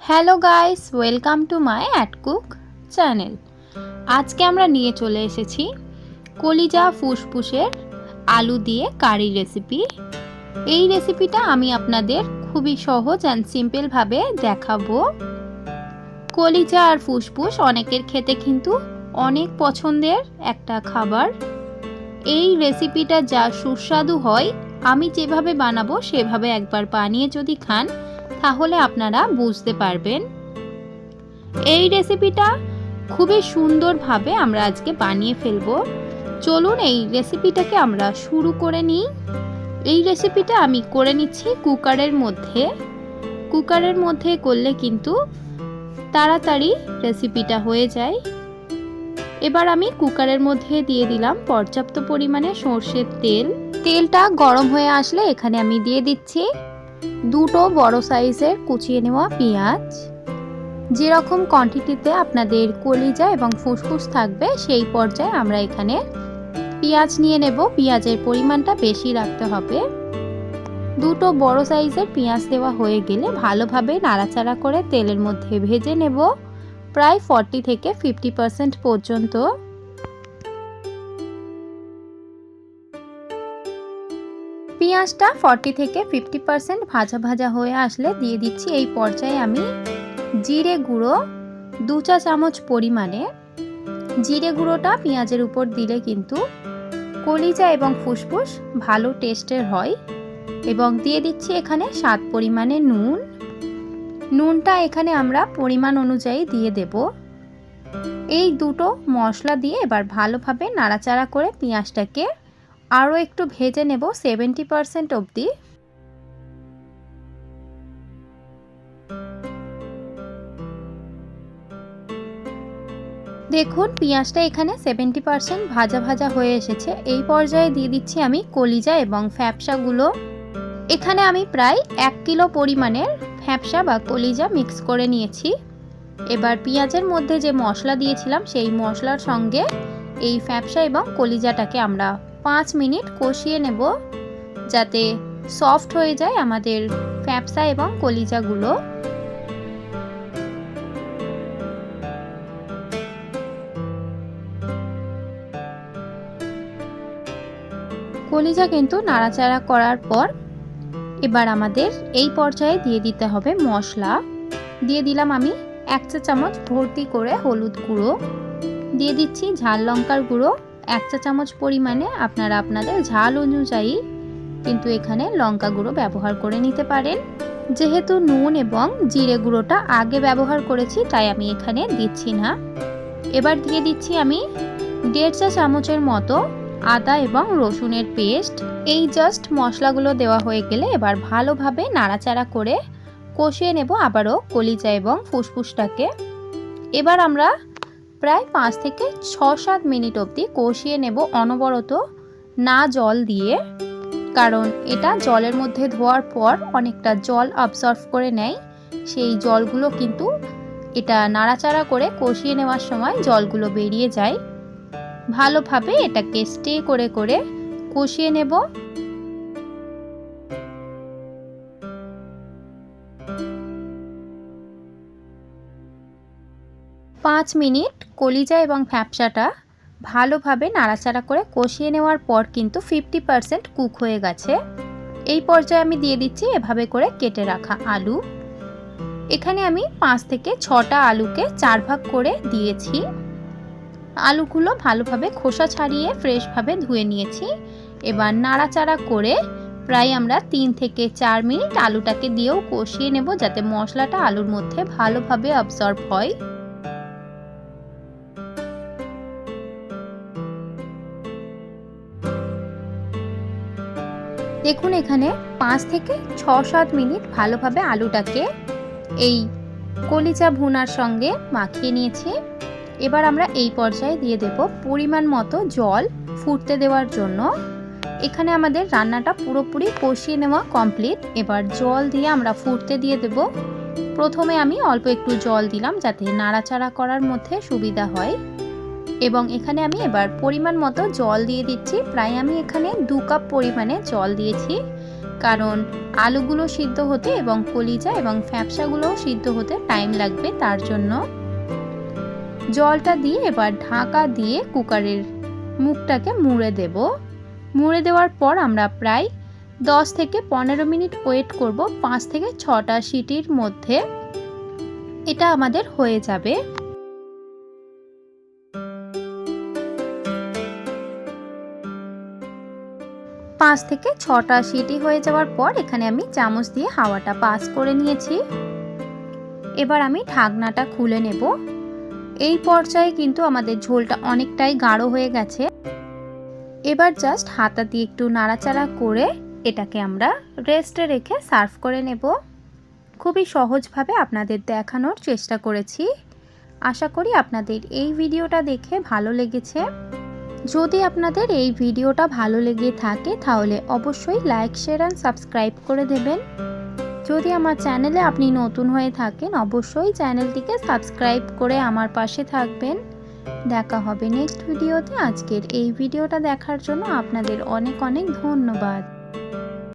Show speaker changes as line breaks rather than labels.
Hello guys, welcome to my at cook channel. আজকে আমরা নিয়ে চলে এসেছি কলিজা ফুসফুসের আলু দিয়ে কারি রেসিপি। এই রেসিপিটা আমি আপনাদের খুবই সহজ অ্যান্ড সিম্পলভাবে দেখাবো। কলিজা আর ফুসফুস অনেকের খেতে কিন্তু অনেক পছন্দের একটা খাবার। এই রেসিপিটা যা সুস্বাদু হয়, আমি যেভাবে বানাবো সেভাবে একবার বানিয়ে যদি খান তাহলে আপনারা বুঝতে পারবেন। এই রেসিপিটা খুবই সুন্দরভাবে আমরা আজকে বানিয়ে ফেলবো। চলুন এই রেসিপিটাকে আমরা শুরু করে নিই। এই রেসিপিটা আমি করে নিচ্ছি কুকারের মধ্যে করলে কিন্তু তাড়াতাড়ি রেসিপিটা হয়ে যায়। এবার আমি কুকারের মধ্যে দিয়ে দিলাম পর্যাপ্ত পরিমাণে সর্ষের তেল। তেলটা গরম হয়ে আসলে এখানে আমি দিয়ে দিচ্ছি দুটো বড় সাইজের কুচিয়ে নেওয়া পেঁয়াজ। যেরকম কোয়ান্টিটিতে আপনাদের কলিজা এবং ফুসফুস থাকবে সেই পর্যায়ে আমরা এখানে পেঁয়াজ নিয়ে নেব। পেঁয়াজের পরিমাণটা বেশি রাখতে হবে। দুটো বড় সাইজের পেঁয়াজ দেওয়া হয়ে গেলে ভালোভাবে নাড়াচাড়া করে তেলের মধ্যে ভেজে নেব প্রায় 40 থেকে 50% পর্যন্ত। পেঁয়াজটা 40 থেকে 50% ভাজা ভাজা হয়ে আসলে দিয়ে দিচ্ছি এই পর্যায়ে আমি জিরে গুঁড়ো 2 চা চামচ পরিমাণে। জিরে গুঁড়োটা পেঁয়াজের উপর দিলে কিন্তু কলিজা এবং ফুসফুস ভালো টেস্টের হয়। এবং দিয়ে দিচ্ছি এখানে স্বাদ পরিমাণে নুন। নুনটা এখানে আমরা পরিমাণ অনুযায়ী দিয়ে দেব। এই দুটো মশলা দিয়ে এবার ভালোভাবে নাড়াচাড়া করে পেঁয়াজটাকে আরও একটু ভেজে নেব 70% অবধি। দেখুন পেঁয়াজটা এখানে 70% ভাজা ভাজা হয়ে এসেছে। এই পর্যায়ে দিয়ে দিচ্ছি আমি কলিজা এবং ফ্যাপসাগুলো। এখানে আমি প্রায় 1 কিলো পরিমাণের ফ্যাপসা বা কলিজা মিক্স করে নিয়েছি। এবার পেঁয়াজের মধ্যে যে মশলা দিয়েছিলাম সেই মশলার সঙ্গে এই ফ্যাপসা এবং কলিজাটাকে আমরা 5 মিনিট কষিয়ে নেব যাতে সফট হয়ে যায় আমাদের ফ্যাপসা এবং কলিজাগুলো। কলিজা কিন্তু নাড়াচাড়া করার পর এবার আমাদের এই পর্যায়ে দিয়ে দিতে হবে মশলা। দিয়ে দিলাম আমি 1 চা চামচ ভর্তি করে হলুদ গুঁড়ো। দিয়ে দিচ্ছি ঝাল লঙ্কার গুঁড়ো 1 চা চামচ পরিমাণে। আপনারা আপনাদের ঝাল অনুযায়ী কিন্তু এখানে লঙ্কা গুঁড়ো ব্যবহার করে নিতে পারেন। যেহেতু নুন এবং জিরে গুঁড়োটা আগে ব্যবহার করেছি তাই আমি এখানে দিচ্ছি না। এবার দিয়ে দিচ্ছি আমি 1.5 চা চামচের মতো আদা এবং রসুনের পেস্ট। এই জাস্ট মশলাগুলো দেওয়া হয়ে গেলে এবার ভালোভাবে নাড়াচাড়া করে কষিয়ে নেব আবারও কলিজা এবং ফুসফুসটাকে। এবার আমরা প্রায় 5 থেকে 6-7 মিনিট অবধি কষিয়ে নেব অনবরত, না জল দিয়ে, কারণ এটা জলের মধ্যে ধোয়ার পর অনেকটা জল অ্যাবসর্ব করে নেয়। সেই জলগুলো কিন্তু এটা নাড়াচাড়া করে কষিয়ে নেওয়ার সময় জলগুলো বেরিয়ে যায়। ভালোভাবে এটাকে স্টে করে করে কষিয়ে নেব। 5 মিনিট কলিজা এবং ফ্যাপসাটা ভালোভাবে নাড়াচাড়া করে কষিয়ে নেওয়ার পর কিন্তু 50% কুক হয়ে গেছে। এই পর্যায়ে আমি দিয়ে দিচ্ছি এভাবে করে কেটে রাখা আলু। এখানে আমি 5 থেকে 6টা আলুকে 4 ভাগ করে দিয়েছি। আলুগুলো ভালোভাবে খোসা ছাড়িয়ে ফ্রেশভাবে ধুয়ে নিয়েছি। এবার নাড়াচাড়া করে প্রায় আমরা 3 থেকে 4 মিনিট আলুটাকে দিয়েও কষিয়ে নেব যাতে মশলাটা আলুর মধ্যে ভালোভাবে অ্যাবসর্ব হয়। দেখুন এখানে 5 থেকে 6-7 মিনিট ভালোভাবে আলুটাকে এই কলিজা ভুনার সঙ্গে মাখিয়ে নিয়েছি। এবার আমরা এই পর্যায়ে দিয়ে দেব পরিমাণ মতো জল ফুটতে দেওয়ার জন্য। এখানে আমাদের রান্নাটা পুরোপুরি কষিয়ে নেওয়া কমপ্লিট। এবার জল দিয়ে আমরা ফুটতে দিয়ে দেব। প্রথমে আমি অল্প একটু জল দিলাম যাতে নাড়াচাড়া করার মধ্যে সুবিধা হয়। এবং এখানে আমি এবার পরিমাণ মতো জল দিয়ে দিচ্ছি। প্রায় আমি এখানে 2 কাপ পরিমাণে জল দিয়েছি, কারণ আলুগুলো সিদ্ধ হতে এবং কলিজা এবং ফ্যাপসাগুলোও সিদ্ধ হতে টাইম লাগবে, তার জন্য জলটা দিয়ে এবার ঢাকা দিয়ে কুকারের মুখটাকে মুড়ে দেব। মুড়ে দেওয়ার পর আমরা প্রায় 10 থেকে 15 মিনিট ওয়েট করব। 5 থেকে 6টা সিটির মধ্যে এটা আমাদের হয়ে যাবে। পাঁচ থেকে 6টা সিটি হয়ে যাওয়ার পর এখানে আমি চামচ দিয়ে হাওয়াটা পাস করে নিয়েছি। এবার আমি ঢাকনাটা খুলে নেব। এই পর্যায়ে কিন্তু আমাদের ঝোলটা অনেকটাই গাঢ় হয়ে গেছে। এবার জাস্ট হাতা দিয়ে একটু নাড়াচাড়া করে এটাকে আমরা রেস্টে রেখে সার্ভ করে নেব। খুবই সহজভাবে আপনাদের দেখানোর চেষ্টা করেছি। আশা করি আপনাদের এই ভিডিওটা দেখে ভালো লেগেছে। যদি আপনাদের এই ভিডিওটা ভালো লেগে থাকে তাহলে অবশ্যই লাইক, শেয়ার অ্যান্ড সাবস্ক্রাইব করে দেবেন। যদি আমার চ্যানেলে আপনি নতুন হয়ে থাকেন অবশ্যই চ্যানেলটিকে সাবস্ক্রাইব করে আমার পাশে থাকবেন। দেখা হবে নেক্সট ভিডিওতে। আজকের এই ভিডিওটা দেখার জন্য আপনাদের অনেক অনেক ধন্যবাদ।